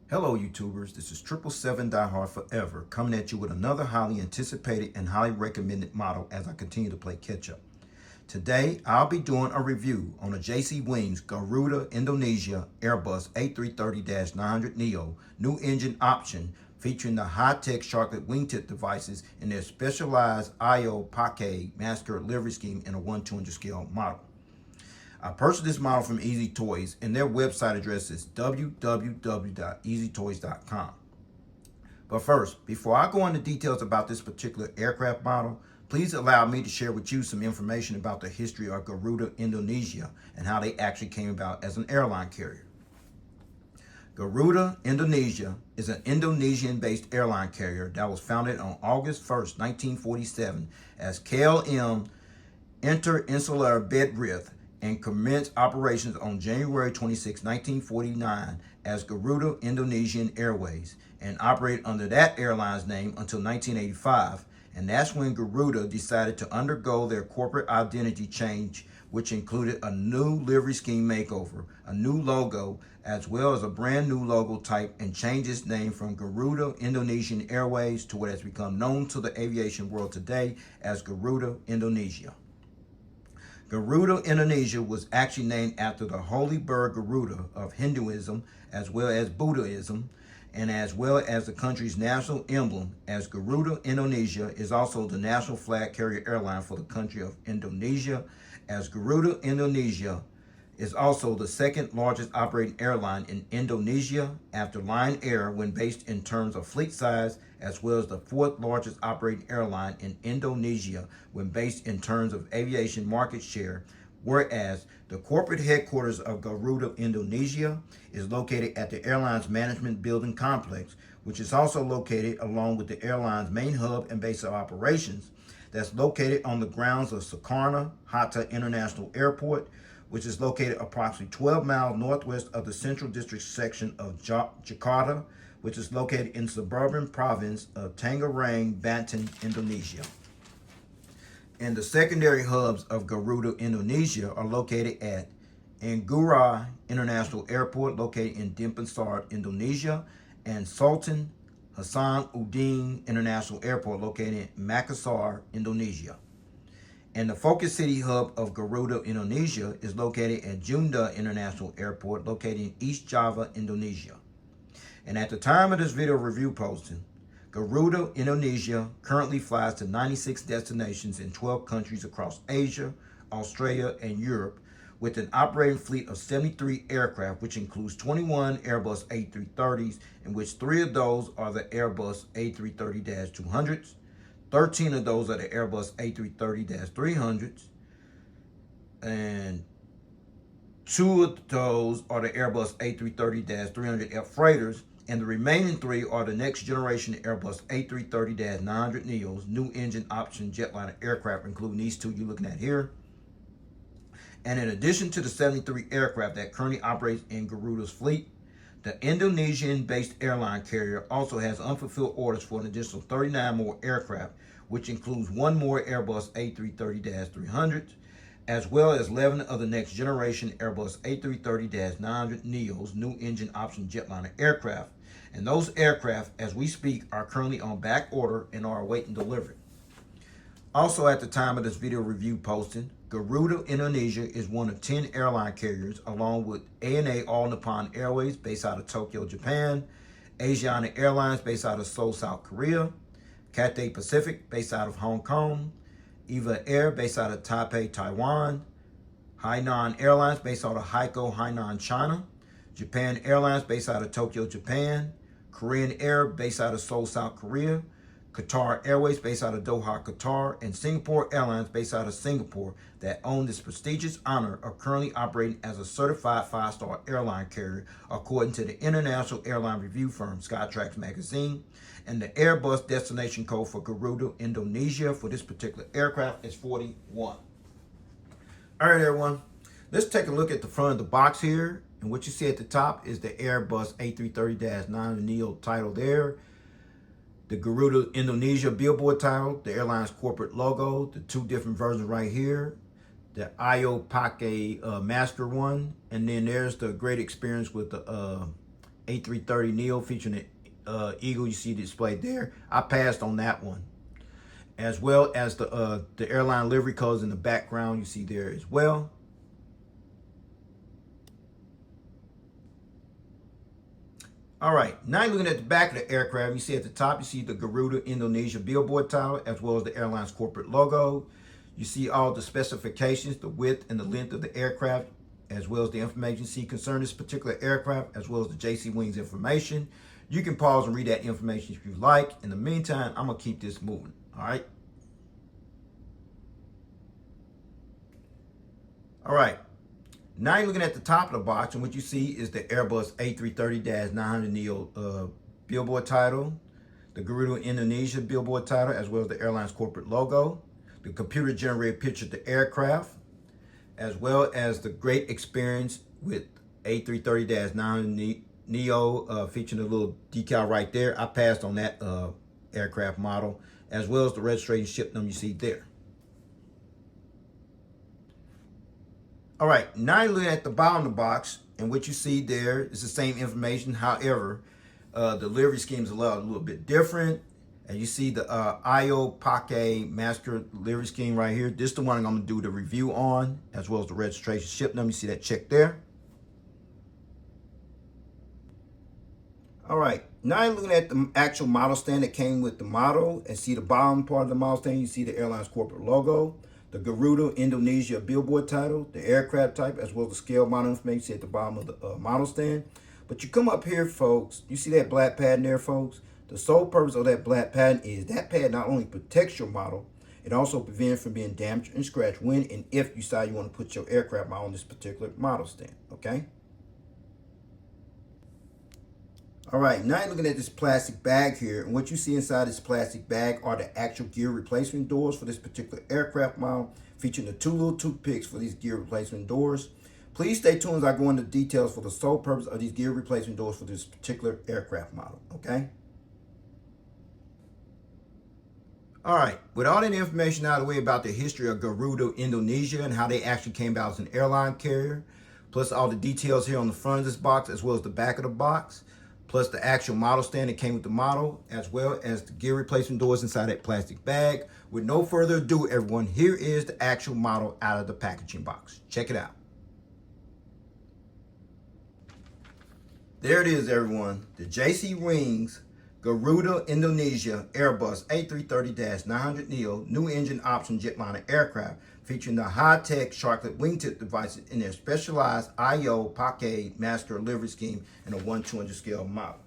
Hello YouTubers, this is 777 Die Hard Forever coming at you with another highly anticipated and highly recommended model as I continue to play catch up. Today I'll be doing a review on a JC Wings Garuda Indonesia Airbus A330-900NEO new engine option featuring the high-tech Sharklet wingtip devices in their specialized Ayo Paskai master livery scheme in a 1/200 scale model. I purchased this model from Easy Toys and their website address is www.easytoys.com. But first, before I go into details about this particular aircraft model, please allow me to share with you some information about the history of Garuda Indonesia and how they actually came about as an airline carrier. Garuda Indonesia is an Indonesian-based airline carrier that was founded on August 1st, 1947 as KLM Inter-Insular Bedrith and commenced operations on January 26, 1949 as Garuda Indonesian Airways and operated under that airline's name until 1985, and that's when Garuda decided to undergo their corporate identity change, which included a new livery scheme makeover, a new logo, as well as a brand new logo type, and changed its name from Garuda Indonesian Airways to what has become known to the aviation world today as Garuda Indonesia. Garuda Indonesia was actually named after the holy bird Garuda of Hinduism as well as Buddhism, and as well as the country's national emblem, as Garuda Indonesia is also the national flag carrier airline for the country of Indonesia, as Garuda Indonesia is also the second largest operating airline in Indonesia after Lion Air when based in terms of fleet size, as well as the fourth largest operating airline in Indonesia when based in terms of aviation market share, whereas the corporate headquarters of Garuda Indonesia is located at the airline's management building complex, which is also located along with the airline's main hub and base of operations that's located on the grounds of Soekarno-Hata International Airport, which is located approximately 12 miles northwest of the Central District section of Jakarta, which is located in suburban province of Tangerang, Banten, Indonesia. And the secondary hubs of Garuda Indonesia are located at Ngurah International Airport, located in Denpasar, Indonesia, and Sultan Hasanuddin International Airport, located in Makassar, Indonesia. And the focus city hub of Garuda Indonesia is located at Junda International Airport, located in East Java, Indonesia. And at the time of this video review posting, Garuda Indonesia currently flies to 96 destinations in 12 countries across Asia, Australia, and Europe, with an operating fleet of 73 aircraft, which includes 21 Airbus A330s, in which 3 of those are the Airbus A330-200s, 13 of those are the Airbus A330-300s, and 2 of those are the Airbus A330-300F freighters, and the remaining 3 are the next generation Airbus A330-900NEOs, new engine option Jetliner aircraft, including these 2 you're looking at here. And in addition to the 73 aircraft that currently operates in Garuda's fleet, the Indonesian-based airline carrier also has unfulfilled orders for an additional 39 more aircraft, which includes 1 more Airbus A330-300, as well as 11 of the next generation Airbus A330-900NEOs, new engine option Jetliner aircraft. And those aircraft, as we speak, are currently on back order and are awaiting delivery. Also, at the time of this video review posting, Garuda Indonesia is one of 10 airline carriers, along with ANA All Nippon Airways, based out of Tokyo, Japan, Asiana Airlines, based out of Seoul, South Korea, Cathay Pacific, based out of Hong Kong, Eva Air, based out of Taipei, Taiwan, Hainan Airlines, based out of Haikou, Hainan, China, Japan Airlines, based out of Tokyo, Japan, Korean Air, based out of Seoul, South Korea, Qatar Airways, based out of Doha, Qatar, and Singapore Airlines, based out of Singapore, that own this prestigious honor of currently operating as a certified 5-star airline carrier, according to the international airline review firm Skytrax magazine. And the Airbus destination code for Garuda Indonesia for this particular aircraft is 41. All right, everyone, let's take a look at the front of the box here. And what you see at the top is the Airbus A330-900NEO title there, the Garuda Indonesia billboard title, the airline's corporate logo, the 2 different versions right here, the Ayo Paskai master one, and then there's the great experience with the A330neo featuring the Eagle. You see displayed there. I passed on that one, as well as the airline livery colors in the background. You see there as well. All right, now you're looking at the back of the aircraft. You see at the top, you see the Garuda Indonesia billboard title, as well as the airline's corporate logo. You see all the specifications, the width and the length of the aircraft, as well as the information you see concerning this particular aircraft, as well as the JC Wings information. You can pause and read that information if you like. In the meantime, I'm gonna keep this moving, all right? All right, now you're looking at the top of the box, and what you see is the Airbus A330-900NEO billboard title, the Garuda Indonesia billboard title, as well as the airline's corporate logo, the computer-generated picture of the aircraft, as well as the great experience with A330-900NEO featuring a little decal right there. I passed on that aircraft model, as well as the registration ship number you see there. All right, now you're looking at the bottom of the box, and what you see there is the same information. However, the livery scheme is a little bit different. And you see the Ayo Paskai master livery scheme right here. This is the one I'm going to do the review on, as well as the registration ship number. You see that check there. All right, now you're looking at the actual model stand that came with the model, and see the bottom part of the model stand. You see the airline's corporate logo, the Garuda Indonesia billboard title, the aircraft type, as well as the scale model information at the bottom of the model stand. But you come up here, folks, you see that black pattern there, folks? The sole purpose of that black pattern is that pad not only protects your model, it also prevents from being damaged and scratched when and if you decide you want to put your aircraft model on this particular model stand, okay? All right, now you're looking at this plastic bag here, and what you see inside this plastic bag are the actual gear replacement doors for this particular aircraft model, featuring the two little toothpicks for these gear replacement doors. Please stay tuned as I go into details for the sole purpose of these gear replacement doors for this particular aircraft model, okay? All right, with all that information out of the way about the history of Garuda Indonesia and how they actually came about as an airline carrier, plus all the details here on the front of this box, as well as the back of the box, plus the actual model stand that came with the model, as well as the gear replacement doors inside that plastic bag. With no further ado, everyone, here is the actual model out of the packaging box. Check it out. There it is, everyone. The JC Wings Garuda Indonesia Airbus A330-900NEO new engine option jetliner aircraft, featuring the high-tech Sharklet wingtip devices in their specialized Ayo Paskai master livery scheme in a 1/200 scale model.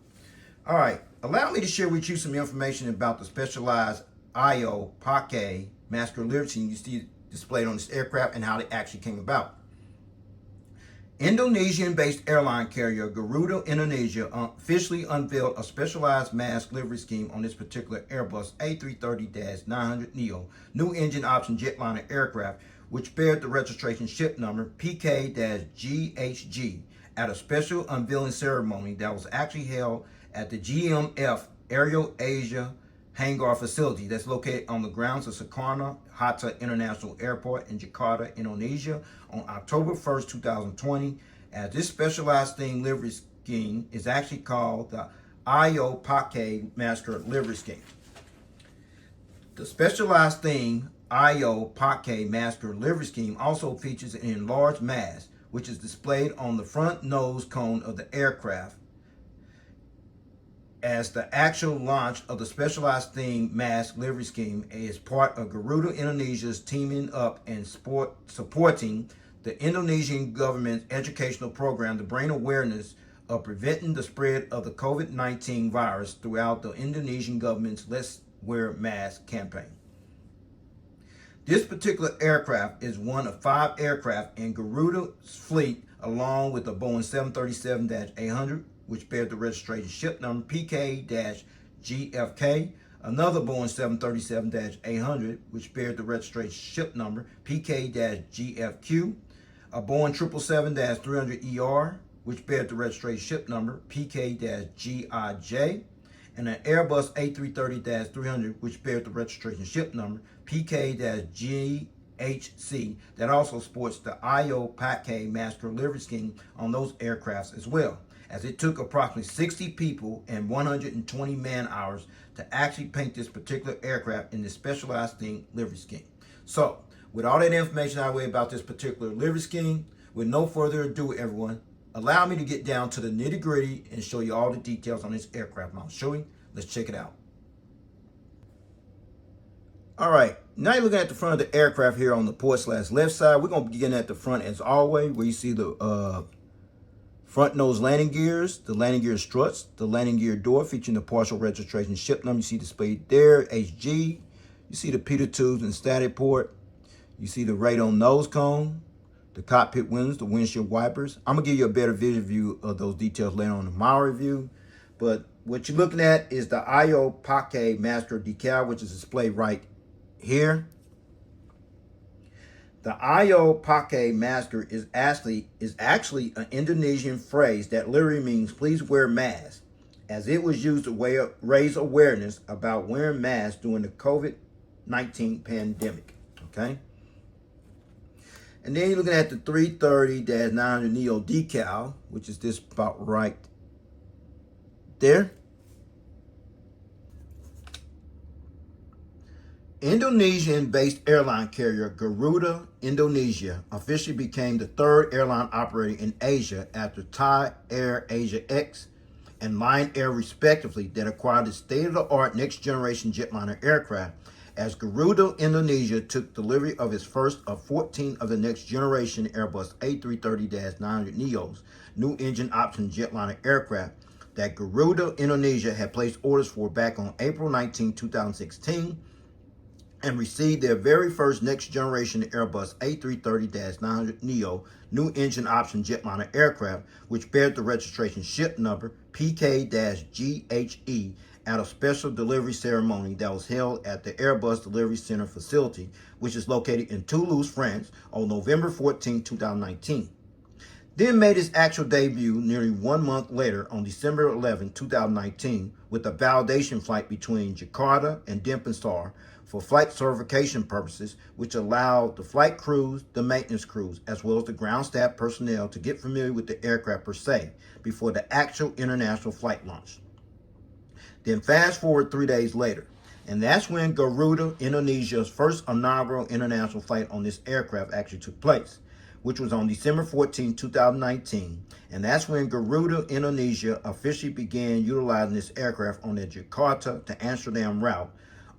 All right, allow me to share with you some information about the specialized Ayo Paskai master livery scheme you see displayed on this aircraft and how it actually came about. Indonesian-based airline carrier Garuda Indonesia officially unveiled a specialized mask livery scheme on this particular Airbus A330-900NEO new engine option jetliner aircraft, which bears the registration ship number PK-GHG at a special unveiling ceremony that was actually held at the GMF Aero Asia Hangar facility that's located on the grounds of Soekarno-Hata International Airport in Jakarta, Indonesia on October 1st, 2020, as this specialized theme livery scheme is actually called the Ayo Paskai Master Livery Scheme. The specialized theme Ayo Paskai Master Livery Scheme also features an enlarged mast, which is displayed on the front nose cone of the aircraft, as the actual launch of the specialized theme mask livery scheme is part of Garuda Indonesia's teaming up and supporting the Indonesian government's educational program to bring awareness of preventing the spread of the COVID-19 virus throughout the Indonesian government's Let's Wear Masks campaign. This particular aircraft is one of 5 aircraft in Garuda's fleet, along with the Boeing 737-800, which bears the registration ship number PK-GFK, another Boeing 737-800, which bears the registration ship number PK-GFQ, a Boeing 777-300ER, which bears the registration ship number PK-GIJ, and an Airbus A330-300, which bears the registration ship number PK-GIJ HC that also sports the Ayo Paskai master livery scheme on those aircrafts as well, as it took approximately 60 people and 120 man-hours to actually paint this particular aircraft in this specialized theme livery scheme. So, with all that information out of the way about this particular livery scheme, with no further ado, everyone, allow me to get down to the nitty-gritty and show you all the details on this aircraft. And I'll show you. Let's check it out. All right, now you're looking at the front of the aircraft here on the port/left side. We're going to begin at the front as always, where you see the front nose landing gears, the landing gear struts, the landing gear door featuring the partial registration ship number. You see displayed there, HG. You see the pitot tubes and static port. You see the radome nose cone, the cockpit windows, the windshield wipers. I'm going to give you a better visual view of those details later on in my review. But what you're looking at is the Ayo Paskai master decal, which is displayed right here. The Ayo Paskai master is actually an Indonesian phrase that literally means please wear masks, as it was used to raise awareness about wearing masks during the COVID-19 pandemic. Okay. And then you're looking at the 330-900NEO decal, which is this about right there. Indonesian-based airline carrier Garuda Indonesia officially became the third airline operator in Asia after Thai Air Asia X and Lion Air respectively that acquired the state-of-the-art next-generation jetliner aircraft, as Garuda Indonesia took delivery of its first of 14 of the next-generation Airbus A330-900NEOs, new engine option jetliner aircraft that Garuda Indonesia had placed orders for back on April 19, 2016, and received their very first next-generation Airbus A330-900NEO new engine option jetliner aircraft, which bears the registration ship number PK-GHE at a special delivery ceremony that was held at the Airbus Delivery Center facility, which is located in Toulouse, France, on November 14, 2019. Then made its actual debut nearly 1 month later on December 11, 2019, with a validation flight between Jakarta and Denpasar for flight certification purposes, which allowed the flight crews, the maintenance crews, as well as the ground staff personnel to get familiar with the aircraft per se before the actual international flight launch. Then fast forward 3 days later, and that's when Garuda Indonesia's first inaugural international flight on this aircraft actually took place, which was on December 14, 2019, and that's when Garuda Indonesia officially began utilizing this aircraft on their Jakarta to Amsterdam route,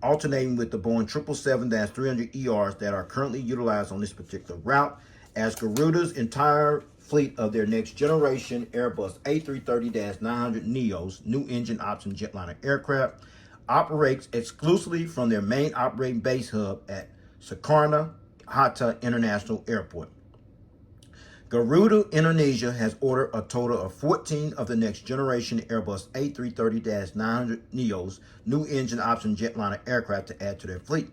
alternating with the Boeing 777-300ERs that are currently utilized on this particular route, as Garuda's entire fleet of their next generation Airbus A330-900NEOs, new engine option jetliner aircraft, operates exclusively from their main operating base hub at Soekarno-Hata International Airport. Garuda Indonesia has ordered a total of 14 of the next generation Airbus A330-900NEOs, new engine option jetliner aircraft to add to their fleet.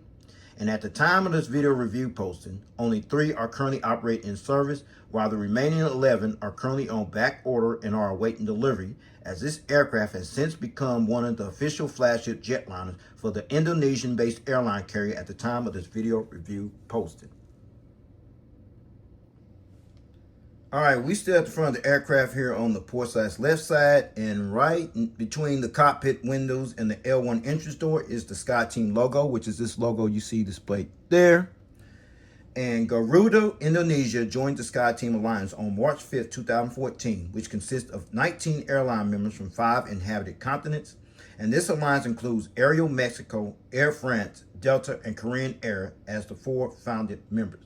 And at the time of this video review posting, only 3 are currently operating in service, while the remaining 11 are currently on back order and are awaiting delivery, as this aircraft has since become one of the official flagship jetliners for the Indonesian-based airline carrier at the time of this video review posting. All right, we still at the front of the aircraft here on the port/left side, and right between the cockpit windows and the L1 entrance door is the SkyTeam logo, which is this logo you see displayed there. And Garuda Indonesia joined the SkyTeam Alliance on March 5th, 2014, which consists of 19 airline members from 5 inhabited continents. And this alliance includes Aero Mexico, Air France, Delta, and Korean Air as the 4 founded members.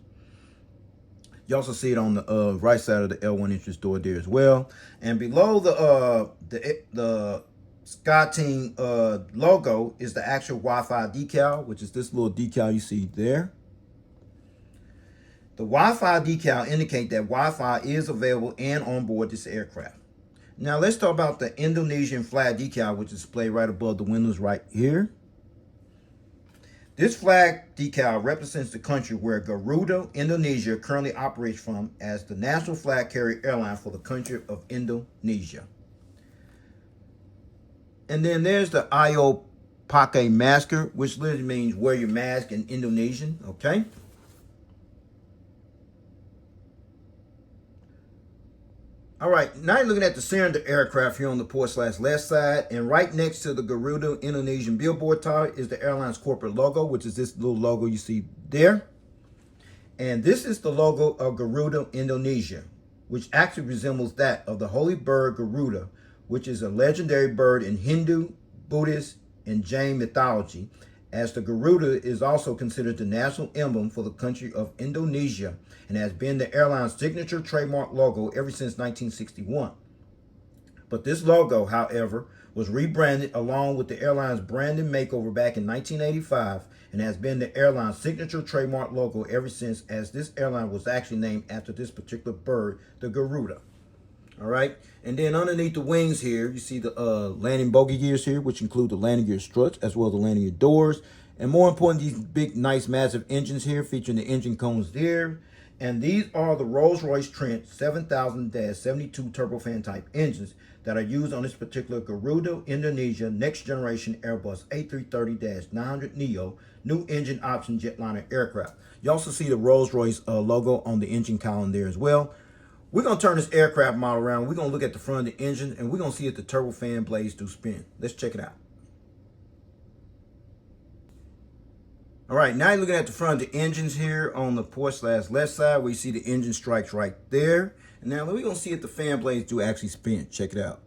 You also see it on the right side of the L1 entrance door there as well. And below the SkyTeam logo is the actual Wi-Fi decal, which is this little decal you see there. The Wi-Fi decal indicate that Wi-Fi is available and on board this aircraft. Now let's talk about the Indonesian flag decal, which is displayed right above the windows right here. This flag decal represents the country where Garuda Indonesia currently operates from as the national flag carrier airline for the country of Indonesia. And then there's the Ayo Paskai masker, which literally means wear your mask in Indonesian, okay? All right, now you're looking at the center of the aircraft here on the port/left side, and right next to the Garuda Indonesian billboard tower is the airline's corporate logo, which is this little logo you see there. And this is the logo of Garuda Indonesia, which actually resembles that of the holy bird Garuda, which is a legendary bird in Hindu, Buddhist, and Jain mythology, as the Garuda is also considered the national emblem for the country of Indonesia and has been the airline's signature trademark logo ever since 1961. But this logo, however, was rebranded along with the airline's branding makeover back in 1985 and has been the airline's signature trademark logo ever since, as this airline was actually named after this particular bird, the Garuda. All right, and then underneath the wings here, you see the landing bogey gears here, which include the landing gear struts as well as the landing gear doors. And more important, these big, nice, massive engines here featuring the engine cones there. And these are the Rolls-Royce Trent 7000-72 turbofan type engines that are used on this particular Garuda Indonesia next generation Airbus A330-900NEO new engine option jetliner aircraft. You also see the Rolls-Royce logo on the engine column there as well. We're going to turn this aircraft model around. We're going to look at the front of the engine, and we're going to see if the turbofan blades do spin. Let's check it out. All right, now you're looking at the front of the engines here on the port/left side, where you see the engine strikes right there. And now we're going to see if the fan blades do actually spin. Check it out.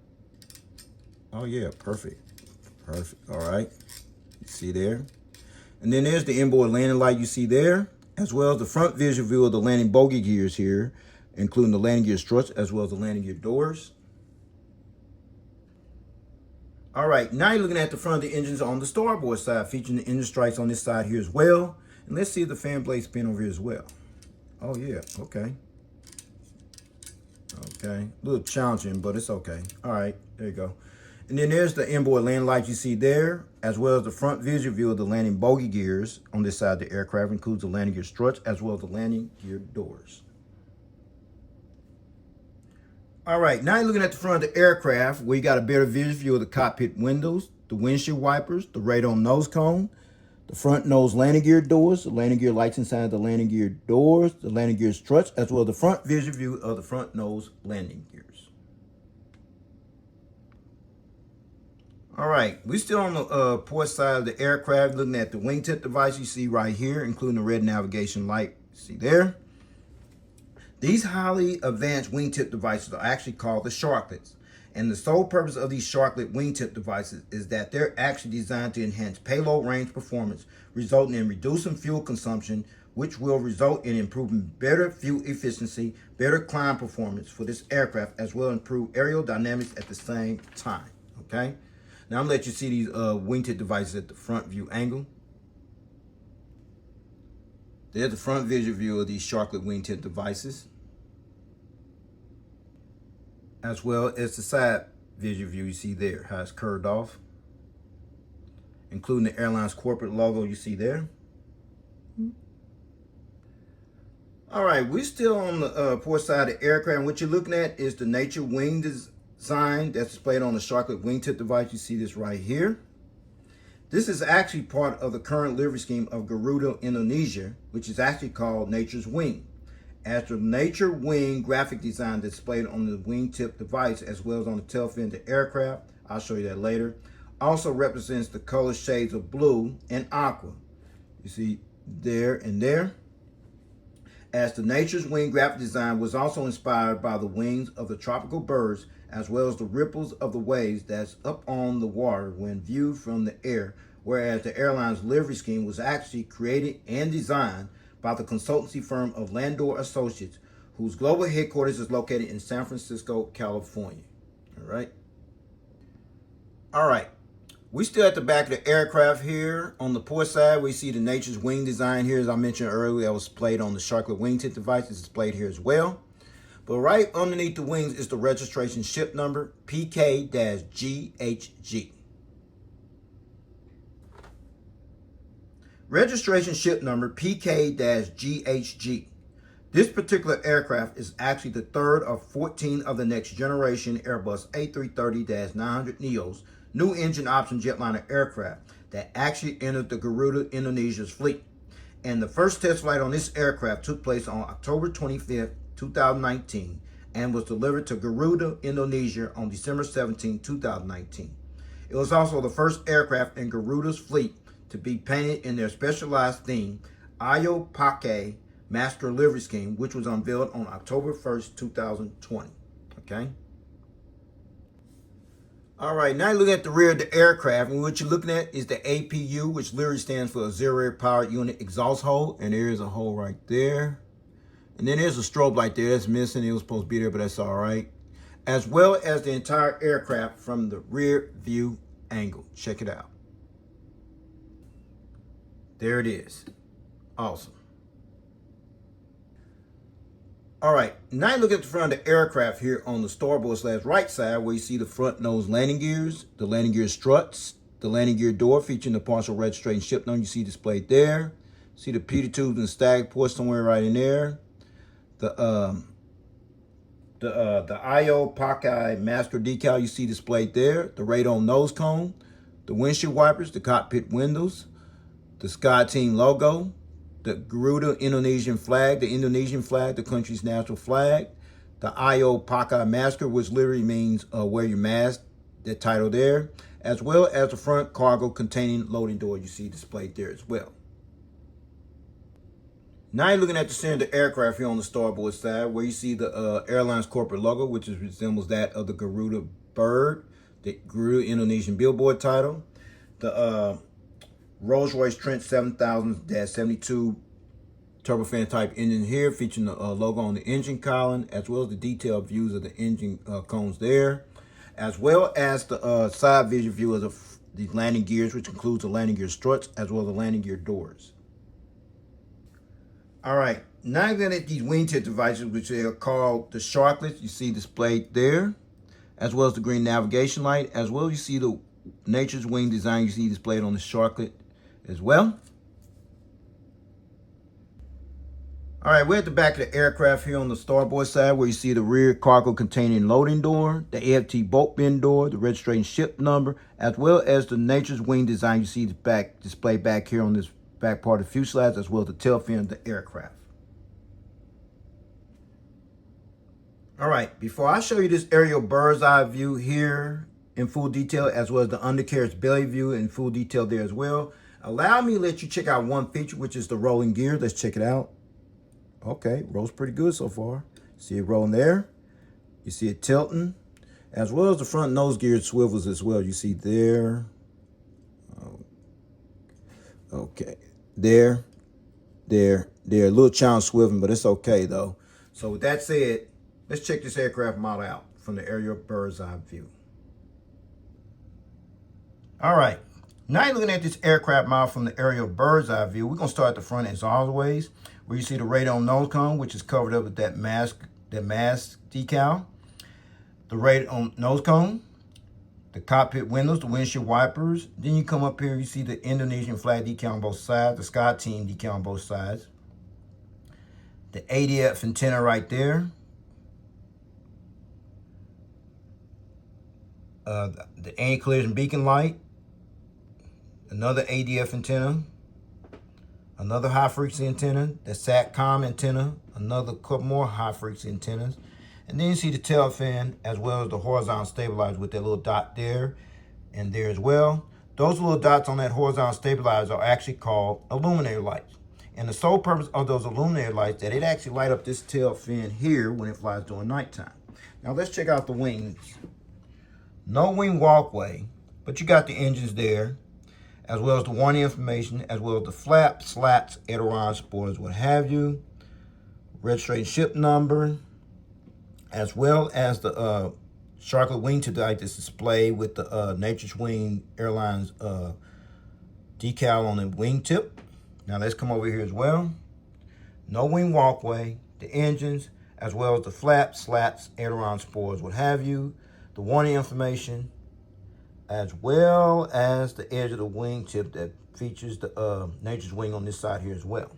Oh, yeah, perfect. Perfect. All right. You see there. And then there's the inboard landing light you see there, as well as the front visual view of the landing bogey gears here, including the landing gear struts as well as the landing gear doors. All right, now you're looking at the front of the engines on the starboard side, featuring the engine strikes on this side here as well. And let's see if the fan blades spin over here as well. Oh yeah, okay. Okay, a little challenging, but it's okay. All right, there you go. And then there's the inboard landing lights you see there, as well as the front visual view of the landing bogey gears on this side of the aircraft, includes the landing gear struts as well as the landing gear doors. All right, now you're looking at the front of the aircraft, where you got a better visual view of the cockpit windows, the windshield wipers, the radome nose cone, the front nose landing gear doors, the landing gear lights inside the landing gear doors, the landing gear struts, as well as the front visual view of the front nose landing gears. All right, we're still on the port side of the aircraft, looking at the wingtip device you see right here, including the red navigation light you see there. These highly advanced wingtip devices are actually called the Sharklets. And the sole purpose of these Sharklet wingtip devices is that they're actually designed to enhance payload range performance, resulting in reducing fuel consumption, which will result in improving better fuel efficiency, better climb performance for this aircraft, as well as improve aerodynamics at the same time, okay? Now I'm gonna let you see these wingtip devices at the front view angle. There's the front visual view of these Sharklet wingtip devices, as well as the side visual view you see there, how it's curved off, including the airline's corporate logo you see there. All right, we're still on the port side of the aircraft, and what you're looking at is the nature wing design that's displayed on the Sharklet wingtip device. You see this right here. This is actually part of the current livery scheme of Garuda Indonesia, which is actually called Nature's Wing. As the Nature Wing graphic design displayed on the wingtip device, as well as on the tail fin of the aircraft, I'll show you that later, also represents the color shades of blue and aqua. You see there and there. As the Nature's Wing graphic design was also inspired by the wings of the tropical birds, as well as the ripples of the waves that's up on the water when viewed from the air, whereas the airline's livery scheme was actually created and designed by the consultancy firm of Landor Associates, whose global headquarters is located in San Francisco, California. All right. We're still at the back of the aircraft here. On the port side, we see the Nature's Wing design here, as I mentioned earlier, that was displayed on the Sharklet wingtip device. It's displayed here as well. But right underneath the wings is the registration ship number, PK-GHG. Registration ship number PK-GHG. This particular aircraft is actually the third of 14 of the next generation Airbus A330-900NEOs, new engine option jetliner aircraft that actually entered the Garuda Indonesia's fleet. And the first test flight on this aircraft took place on October 25th, 2019, and was delivered to Garuda Indonesia on December 17, 2019. It was also the first aircraft in Garuda's fleet to be painted in their specialized theme, Ayo Paskai Master Livery Scheme, which was unveiled on October 1st, 2020. Okay? All right, now you look at the rear of the aircraft, and what you're looking at is the APU, which literally stands for Auxiliary Powered Unit Exhaust Hole, and there is a hole right there. And then there's a strobe light there that's missing. It was supposed to be there, but that's all right. As well as the entire aircraft from the rear view angle. Check it out. There it is. Awesome. All right, now you look at the front of the aircraft here on the starboard/right side, where you see the front nose landing gears, the landing gear struts, the landing gear door featuring the partial registration ship number you see displayed there. See the Peter tubes and stag ports somewhere right in there. The Ayo Paskai Master decal you see displayed there. The radon nose cone, the windshield wipers, the cockpit windows, the Sky Team logo, the Garuda Indonesian flag, the country's national flag, the Ayo Paskai masker, which literally means wear your mask, the title there, as well as the front cargo containing loading door you see displayed there as well. Now you're looking at the center of the aircraft here on the starboard side, where you see the airline's corporate logo, which resembles that of the Garuda bird, the Garuda Indonesian billboard title, the Rolls-Royce Trent 7000-72 turbofan type engine here, featuring the logo on the engine column, as well as the detailed views of the engine cones there, as well as the side vision view of the landing gears, which includes the landing gear struts, as well as the landing gear doors. All right, now you're gonna get these wingtip devices, which are called the Sharklet, you see displayed there, as well as the green navigation light, as well as you see the Nature's Wing design you see displayed on the Sharklet as well. All right, we're at the back of the aircraft here on the starboard side, where you see the rear cargo containing loading door, the AFT bolt bin door, the registration ship number, as well as the Nature's Wing design you see displayed back here on this back part of the fuselage, as well as the tail fin of the aircraft. All right, before I show you this aerial bird's eye view here in full detail, as well as the undercarriage belly view in full detail there as well, allow me to let you check out one feature, which is the rolling gear. Let's check it out. Okay, rolls pretty good so far. See it rolling there. You see it tilting, as well as the front nose gear swivels as well. You see there. Okay, there. A little challenge swiveling, but it's okay though. So with that said, let's check this aircraft model out from the aerial bird's eye view. All right, now you're looking at this aircraft model from the aerial bird's eye view. We're gonna start at the front as always, where you see the radon nose cone, which is covered up with that mask decal. The radon nose cone, the cockpit windows, the windshield wipers. Then you come up here, you see the Indonesian flag decal on both sides, the Sky Team decal on both sides. The ADF antenna right there. The anti-collision beacon light. Another ADF antenna. Another high-frequency antenna. The SATCOM antenna. Another couple more high-frequency antennas. And then you see the tail fin, as well as the horizontal stabilizer with that little dot there and there as well. Those little dots on that horizontal stabilizer are actually called illuminator lights. And the sole purpose of those illuminator lights that it actually light up this tail fin here when it flies during nighttime. Now let's check out the wings. No wing walkway, but you got the engines there, as well as the warning information, as well as the flaps, slats, ailerons, spoilers, what have you. Registration ship number, as well as the Sharklet wingtip light that's displayed with the Nature's Wing Airlines decal on the wingtip. Now let's come over here as well. No wing walkway, the engines, as well as the flaps, slats, aileron, spoilers, what have you. The warning information, as well as the edge of the wingtip that features the Nature's Wing on this side here as well.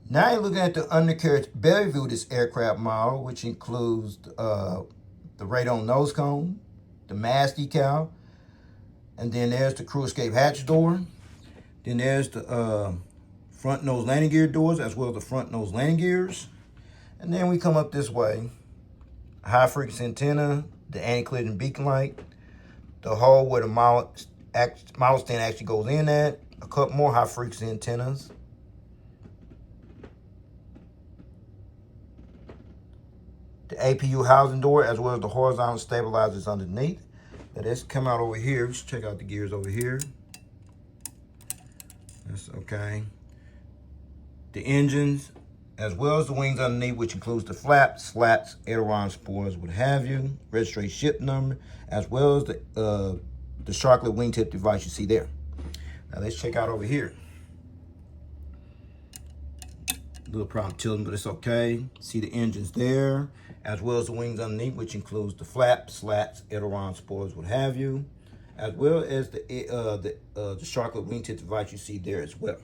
Now you're looking at the undercarriage belly view of this aircraft model, which includes the radon nose cone, the mast decal, and then there's the crew escape hatch door. Then there's the front nose landing gear doors, as well as the front nose landing gears. And then we come up this way. High frequency antenna, the anti-collision beacon light, the hole where the model stand actually goes in at, a couple more high frequency antennas. The APU housing door, as well as the horizontal stabilizers underneath. Now let's come out over here. Let's check out the gears over here. That's okay. The engines, as well as the wings underneath, which includes the flaps, slats, aileron spoilers, what have you. Registration ship number, as well as the Sharklet wingtip device you see there. Now let's check out over here. A little problem tilting, but it's okay. See the engines there, as well as the wings underneath, which includes the flaps, slats, aileron spoilers, what have you, as well as the Sharklet wingtip device you see there as well.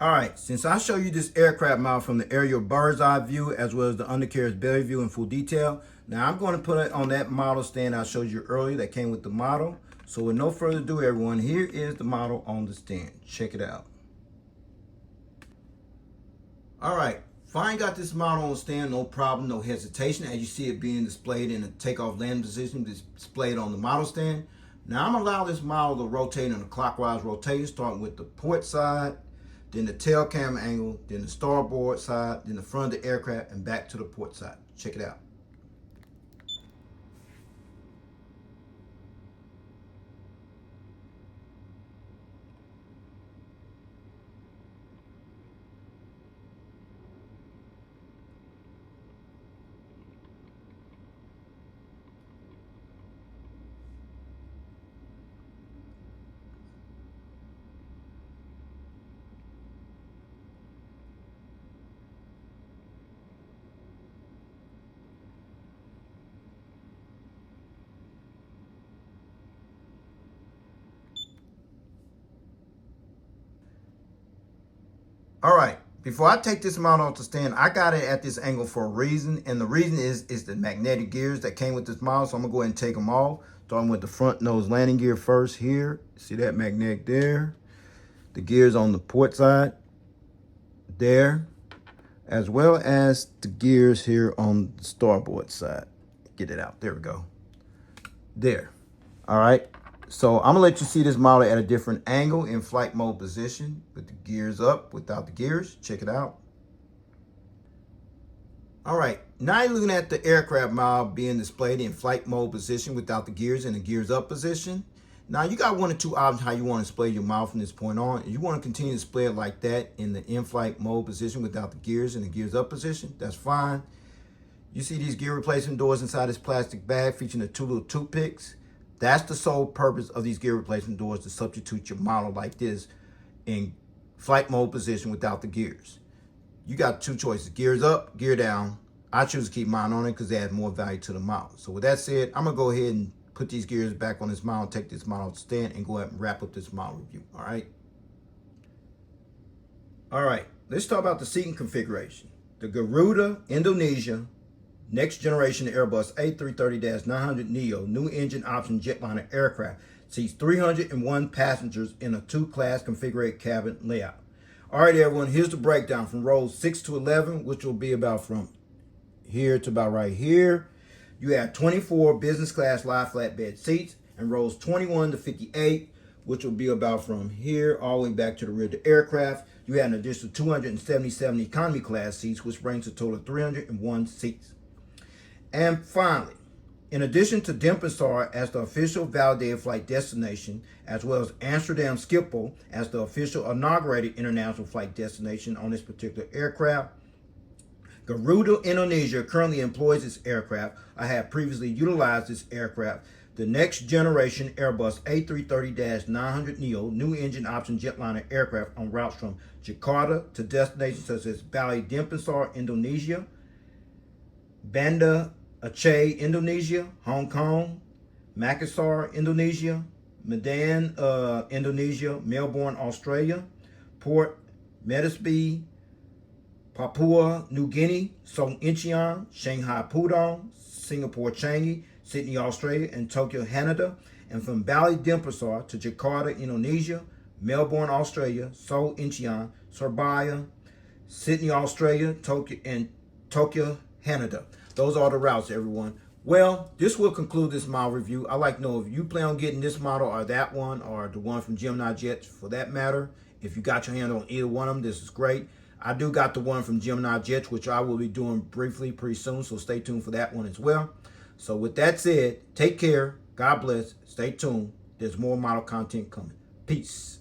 All right, since I show you this aircraft model from the aerial bird's eye view, as well as the undercarriage belly view in full detail, now I'm going to put it on that model stand I showed you earlier that came with the model. So with no further ado, everyone, here is the model on the stand. Check it out. All right, finally got this model on the stand, no problem, no hesitation. As you see it being displayed in a takeoff landing position, displayed on the model stand. Now I'm going to allow this model to rotate in a clockwise rotation, starting with the port side, then the tail camera angle, then the starboard side, then the front of the aircraft, and back to the port side. Check it out. All right, before I take this model off the stand, I got it at this angle for a reason. And the reason is the magnetic gears that came with this model. So I'm gonna go ahead and take them off. Starting with the front nose landing gear first here. See that magnetic there? The gears on the port side there, as well as the gears here on the starboard side. Get it out, there we go. There, all right. So I'm gonna let you see this model at a different angle in flight mode position with the gears up, without the gears. Check it out. All right, now you're looking at the aircraft model being displayed in flight mode position without the gears and the gears up position. Now you got one or two options how you want to display your model from this point on. If you want to continue to display it like that in the in-flight mode position without the gears and the gears up position, that's fine. You see these gear replacement doors inside this plastic bag featuring the two little toothpicks. That's the sole purpose of these gear replacement doors, to substitute your model like this in flight mode position without the gears. You got two choices, gears up, gear down. I choose to keep mine on it because they add more value to the model. So with that said, I'm gonna go ahead and put these gears back on this model, take this model to stand, and go ahead and wrap up this model review, all right? All right, let's talk about the seating configuration. The Garuda Indonesia next generation Airbus A330-900NEO new engine option jetliner aircraft seats 301 passengers in a two-class configured cabin layout. All right, everyone, here's the breakdown from rows 6 to 11, which will be about from here to about right here. You have 24 business class lie flat bed seats, and rows 21 to 58, which will be about from here all the way back to the rear of the aircraft. You have an additional 277 economy class seats, which brings a total of 301 seats. And finally, in addition to Denpasar as the official validated flight destination, as well as Amsterdam Schiphol as the official inaugurated international flight destination on this particular aircraft, Garuda Indonesia currently employs this aircraft. I have previously utilized this aircraft, the next generation Airbus A330-900NEO new engine option jetliner aircraft on routes from Jakarta to destinations such as Bali Denpasar, Indonesia, Banda Aceh, Indonesia, Hong Kong, Makassar, Indonesia, Medan, Indonesia, Melbourne, Australia, Port Moresby, Papua New Guinea, Song Incheon, Shanghai Pudong, Singapore Changi, Sydney, Australia, and Tokyo, Canada. And from Bali, Denpasar to Jakarta, Indonesia, Melbourne, Australia, Seoul, Incheon, Surabaya, Sydney, Australia, Tokyo, and Tokyo, Canada. Those are the routes, everyone. Well, this will conclude this model review. I'd like to know if you plan on getting this model or that one or the one from Gemini Jets for that matter. If you got your hand on either one of them, this is great. I do got the one from Gemini Jets, which I will be doing briefly pretty soon, so stay tuned for that one as well. So with that said, take care, God bless, stay tuned. There's more model content coming. Peace.